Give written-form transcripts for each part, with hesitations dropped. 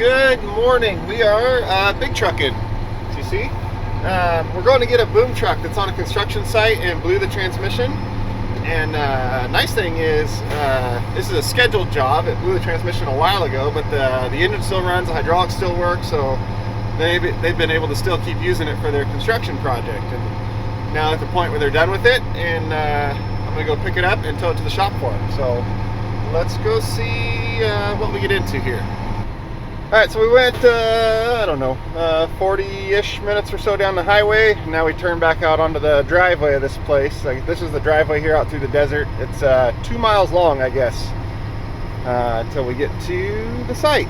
Good morning. We are big trucking, as you see. We're going to get a boom truck that's on a construction site and blew the transmission. And nice thing is, this is a scheduled job. It blew the transmission a while ago, but the engine still runs, the hydraulics still work, so they've been able to still keep using it for their construction project. And now at the point where they're done with it, and I'm going to go pick it up and tow it to the shop for them. So let's go see what we get into here. Alright, so we went, I don't know, 40-ish minutes or so down the highway. Now we turn back out onto the driveway of this place. Like, this is the driveway here out through the desert. It's 2 miles long, I guess, until we get to the site.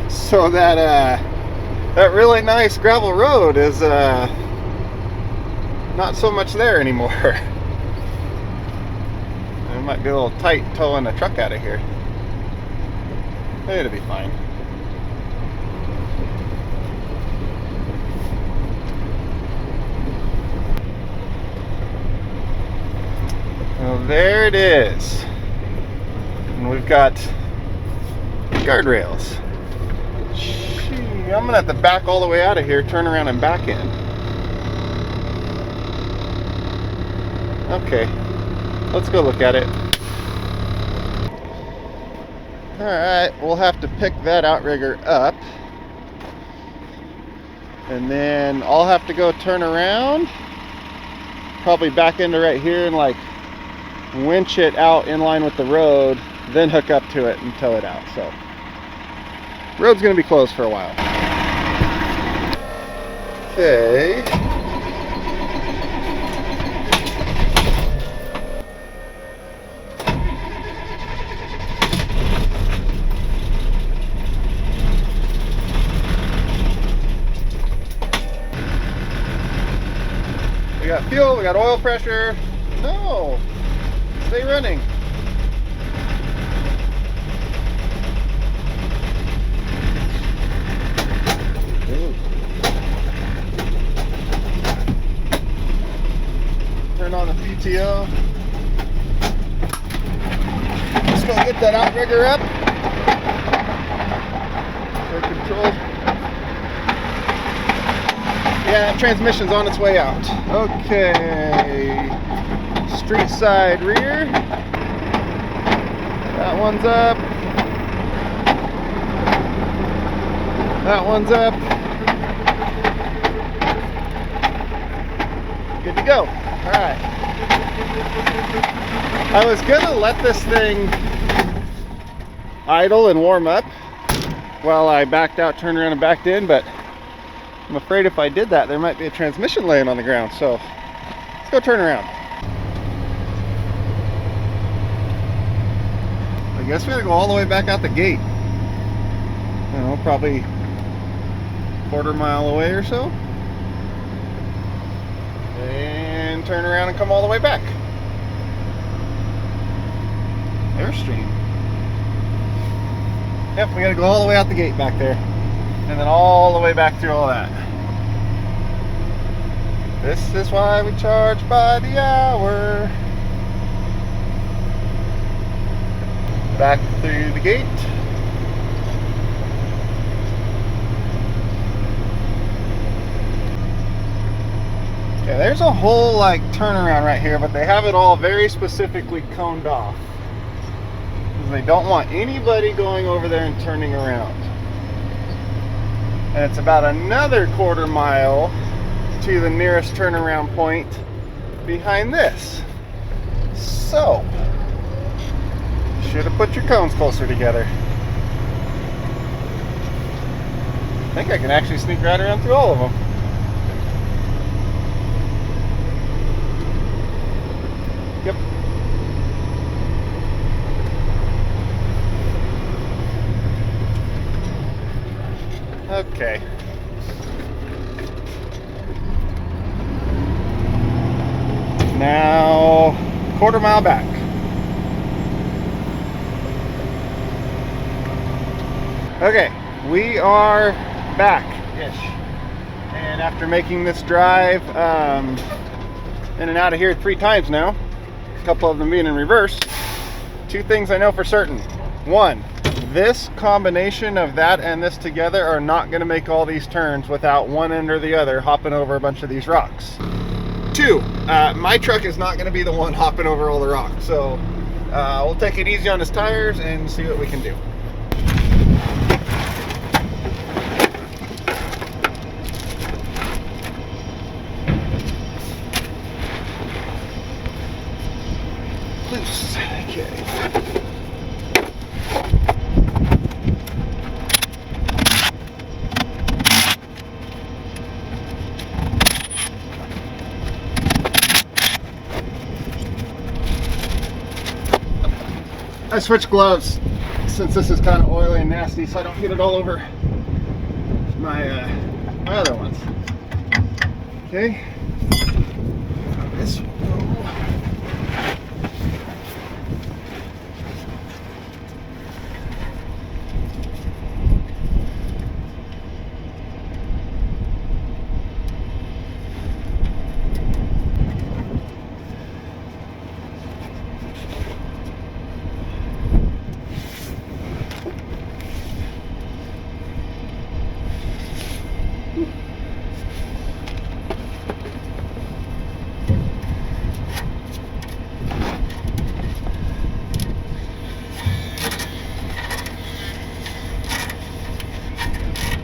So that really nice gravel road is not so much there anymore. It might be a little tight towing a truck out of here. It'll be fine. Well, there it is. And we've got guardrails. I'm gonna have to back all the way out of here, turn around and back in. Okay, let's go look at it. Alright, we'll have to pick that outrigger up. And then I'll have to go turn around, probably back into right here and like winch it out in line with the road, then hook up to it and tow it out. So, road's gonna be closed for a while. Okay. We got fuel, we got oil pressure. No, stay running. Ooh. Turn on the PTO. Let's go get that outrigger up. Air control. Yeah, that transmission's on its way out. Okay. Street side rear. That one's up. That one's up. Good to go. Alright. I was gonna let this thing idle and warm up while I backed out, turned around and backed in, but I'm afraid if I did that there might be a transmission laying on the ground, so let's go turn around. I guess we gotta go all the way back out the gate. I don't know, probably quarter mile away or so. And turn around and come all the way back. Airstream. Yep, we gotta go all the way out the gate back there. And then all the way back through all that. This is why we charge by the hour. Back through the gate. Okay, there's a whole like turnaround right here, but they have it all very specifically coned off. Because they don't want anybody going over there and turning around. And it's about another quarter mile to the nearest turnaround point behind this. So, should have put your cones closer together. I think I can actually sneak right around through all of them. Yep. Okay. Now, quarter mile back. Okay, we are back-ish. And after making this drive in and out of here 3 times now, a couple of them being in reverse, 2 things I know for certain. 1, this combination of that and this together are not going to make all these turns without one end or the other hopping over a bunch of these rocks. 2, my truck is not going to be the one hopping over all the rocks, so we'll take it easy on his tires and see what we can do. Loose. Okay. I switched gloves since this is kind of oily and nasty, so I don't get it all over my my other ones. Okay. This will go.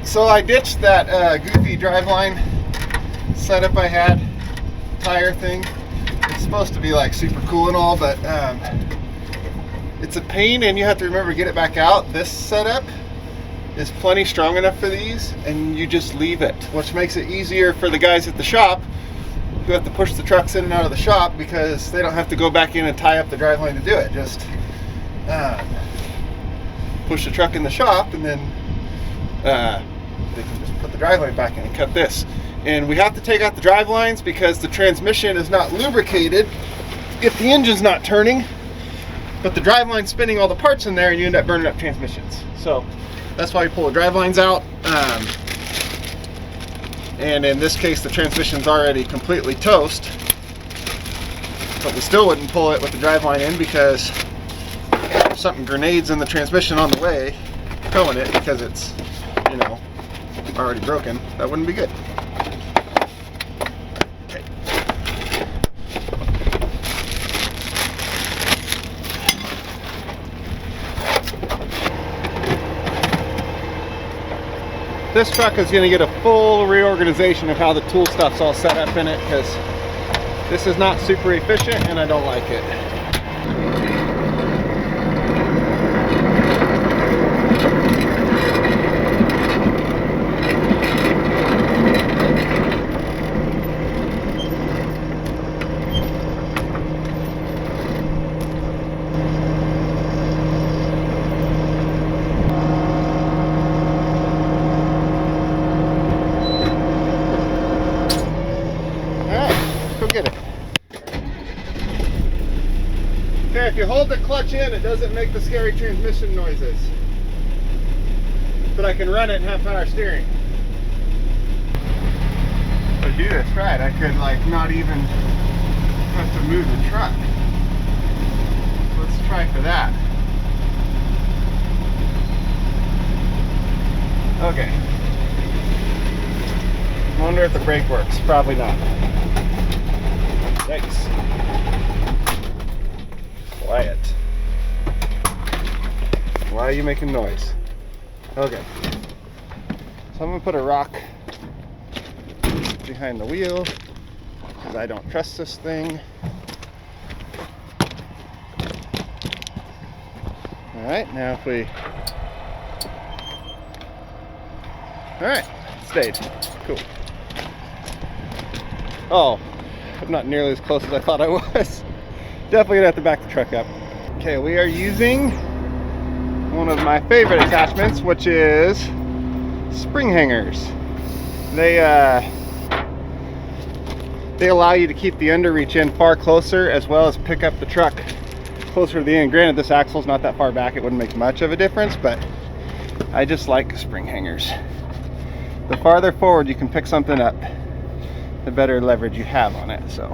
So I ditched that goofy driveline setup I had, tire thing. It's supposed to be like super cool and all, but it's a pain and you have to remember to get it back out. This setup is plenty strong enough for these, and you just leave it, which makes it easier for the guys at the shop who have to push the trucks in and out of the shop, because they don't have to go back in and tie up the driveline to do it. Just push the truck in the shop, and then they can just put the driveline back in and cut this. And we have to take out the drive lines because the transmission is not lubricated if the engine's not turning, but the drive line's spinning all the parts in there and you end up burning up transmissions. So that's why we pull the drive lines out. And in this case, the transmission's already completely toast, but we still wouldn't pull it with the drive line in, because if something grenades in the transmission on the way, towing it because it's, you know, already broken, that wouldn't be good. Okay. This truck is going to get a full reorganization of how the tool stuff's all set up in it, because this is not super efficient and I don't like it. Okay, if you hold the clutch in, it doesn't make the scary transmission noises. But I can run it and have power steering. To do this right, I could like not even have to move the truck. Let's try for that. Okay. I wonder if the brake works. Probably not. Yikes. Quiet. Why are you making noise? Okay. So I'm gonna put a rock behind the wheel because I don't trust this thing. Alright, now if we... Alright, stayed. Cool. Oh, I'm not nearly as close as I thought I was. Definitely gonna have to back the truck up. Okay, we are using one of my favorite attachments, which is spring hangers. They allow you to keep the underreach in far closer, as well as pick up the truck closer to the end. Granted, this axle's not that far back, it wouldn't make much of a difference, but I just like spring hangers. the farther forward you can pick something up, the better leverage you have on it. So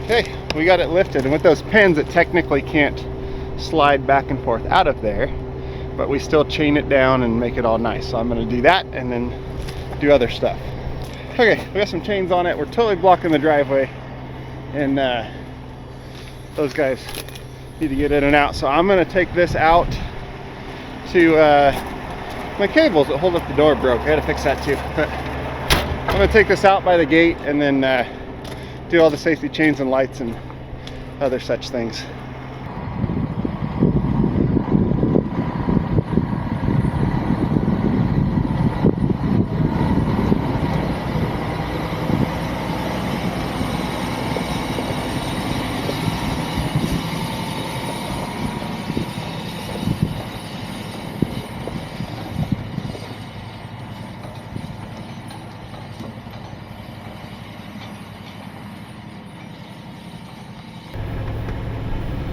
okay, we got it lifted, and with those pins it technically can't slide back and forth out of there, but we still chain it down and make it all nice. So I'm going to do that and then do other stuff. Okay, we got some chains on it. We're totally blocking the driveway, and those guys need to get in and out. So I'm going to take this out to my cables that hold up the door broke. I got to fix that too. But I'm going to take this out by the gate and then do all the safety chains and lights and other such things.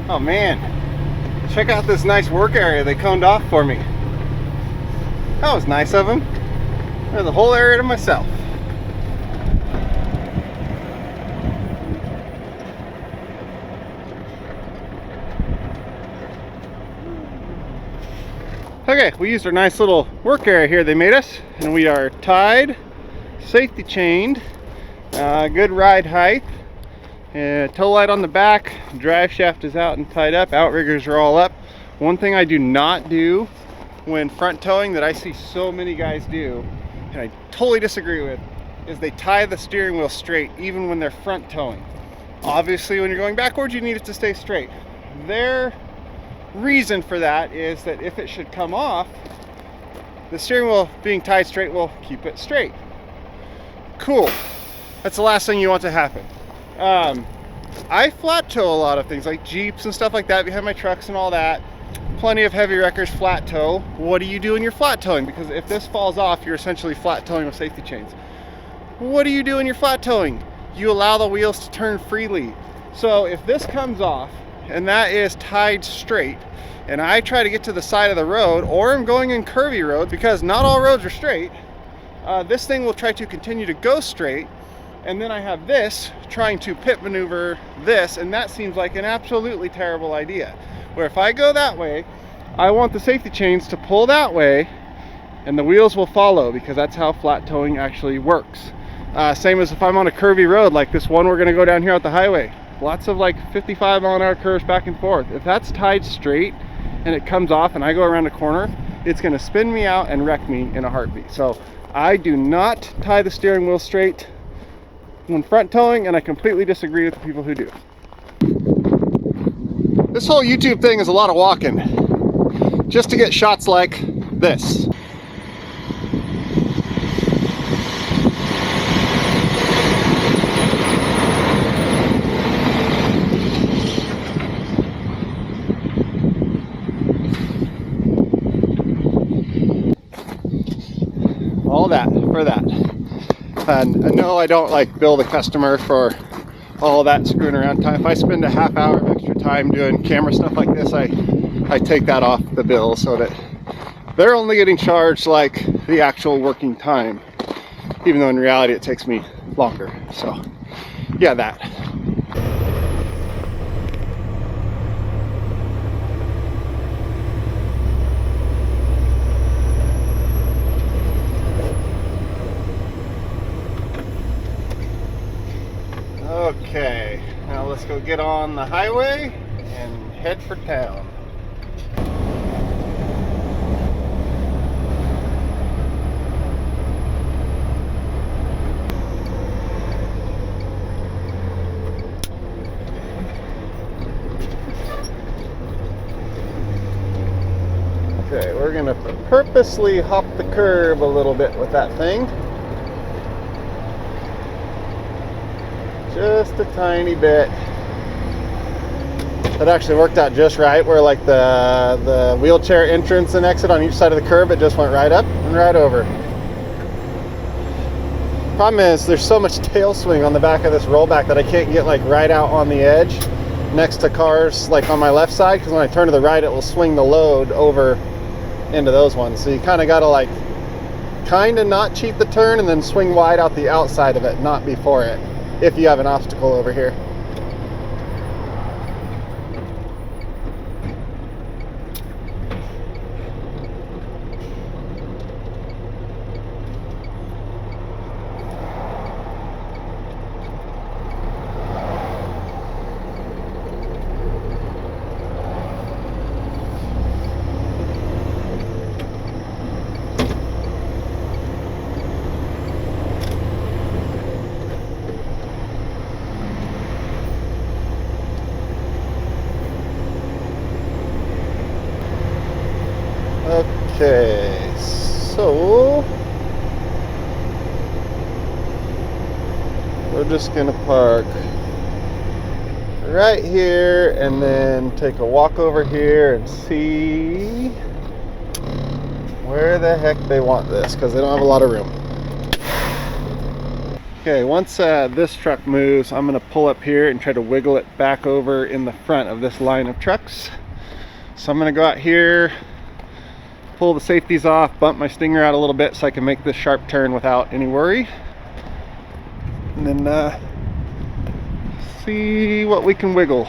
Oh man, check out this nice work area they coned off for me. That was nice of them. I had the whole area to myself. Okay, we used our nice little work area here they made us, and we are tied, safety chained, good ride height. Tow light on the back, drive shaft is out and tied up, outriggers are all up. One thing I do not do when front towing that I see so many guys do, and I totally disagree with, is they tie the steering wheel straight even when they're front towing. Obviously when you're going backwards you need it to stay straight. Their reason for that is that if it should come off, the steering wheel being tied straight will keep it straight. Cool. That's the last thing you want to happen. I flat tow a lot of things like Jeeps and stuff like that behind my trucks and all that. Plenty of heavy wreckers flat tow. What do you do when you're flat towing? Because if this falls off, you're essentially flat towing with safety chains. What do you do when you're flat towing? You allow the wheels to turn freely. So if this comes off and that is tied straight, and I try to get to the side of the road, or I'm going in curvy roads, because not all roads are straight, this thing will try to continue to go straight. And then I have this trying to pit maneuver this, and that seems like an absolutely terrible idea. Where if I go that way, I want the safety chains to pull that way and the wheels will follow, because that's how flat towing actually works. Same as if I'm on a curvy road like this one we're gonna go down here at the highway. Lots of like 55-mile-an-hour curves back and forth. If that's tied straight and it comes off and I go around a corner, it's gonna spin me out and wreck me in a heartbeat. So I do not tie the steering wheel straight when front towing, and I completely disagree with the people who do. This whole YouTube thing is a lot of walking just to get shots like this. All that for that. And no, I don't like bill the customer for all that screwing around time. If I spend a half hour of extra time doing camera stuff like this, I take that off the bill so that they're only getting charged like the actual working time, even though in reality it takes me longer. So yeah, that. Okay, now let's go get on the highway and head for town. Okay, we're gonna purposely hop the curb a little bit with that thing. Just a tiny bit. That actually worked out just right, where like the wheelchair entrance and exit on each side of the curb, it just went right up and right over. Problem is there's so much tail swing on the back of this rollback that I can't get like right out on the edge next to cars like on my left side, because when I turn to the right it will swing the load over into those ones. So you kind of got to like kind of not cheat the turn and then swing wide out the outside of it, not before it, if you have an obstacle over here. Okay, so we're just gonna park right here and then take a walk over here and see where the heck they want this, because they don't have a lot of room. Okay, once this truck moves, I'm gonna pull up here and try to wiggle it back over in the front of this line of trucks. So I'm gonna go out here, pull the safeties off, bump my stinger out a little bit so I can make this sharp turn without any worry, and then see what we can wiggle.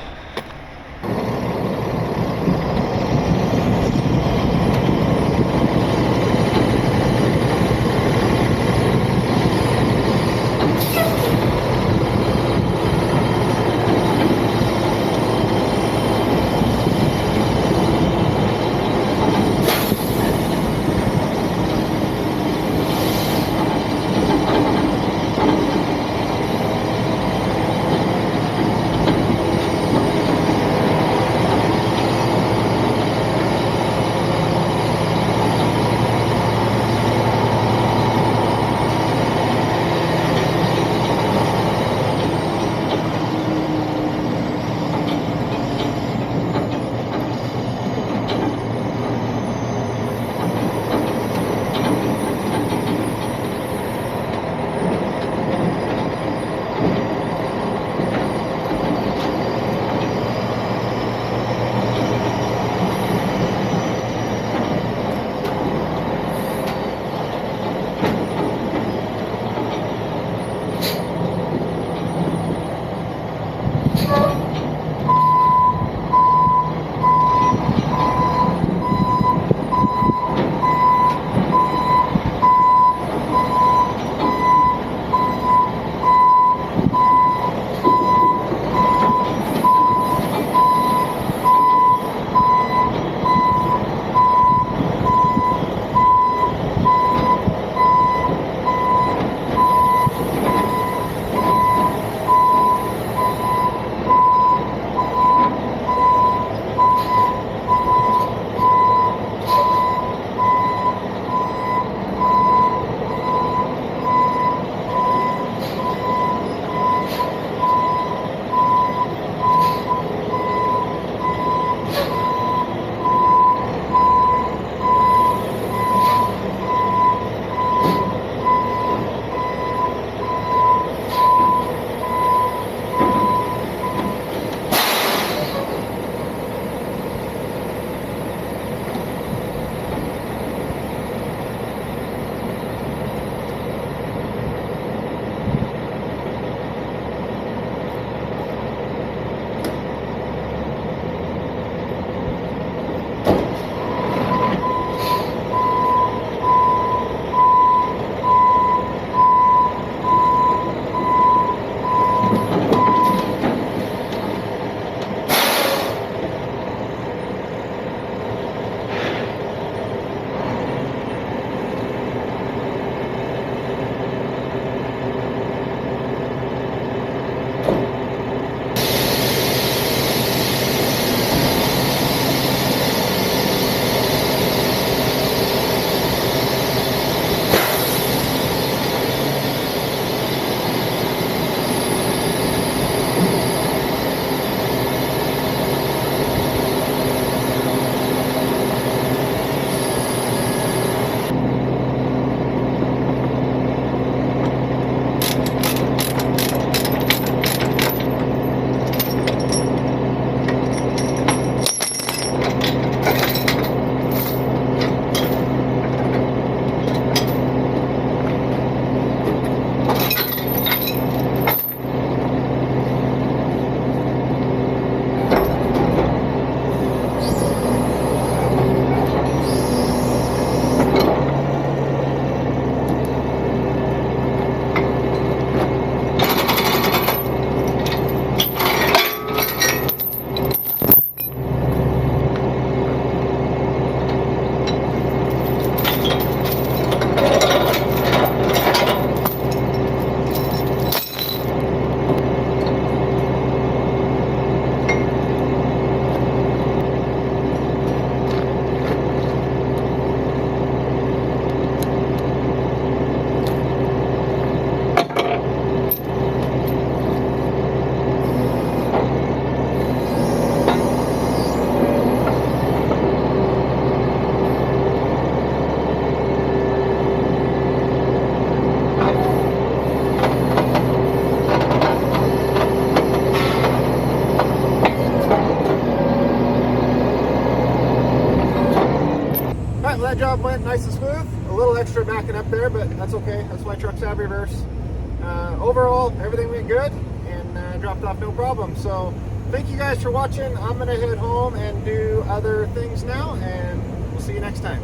that job went nice and smooth. A little extra backing up there, but that's okay. That's why trucks have reverse. Overall, everything went good and dropped off no problem. So thank you guys for watching. I'm gonna head home and do other things now, and we'll see you next time.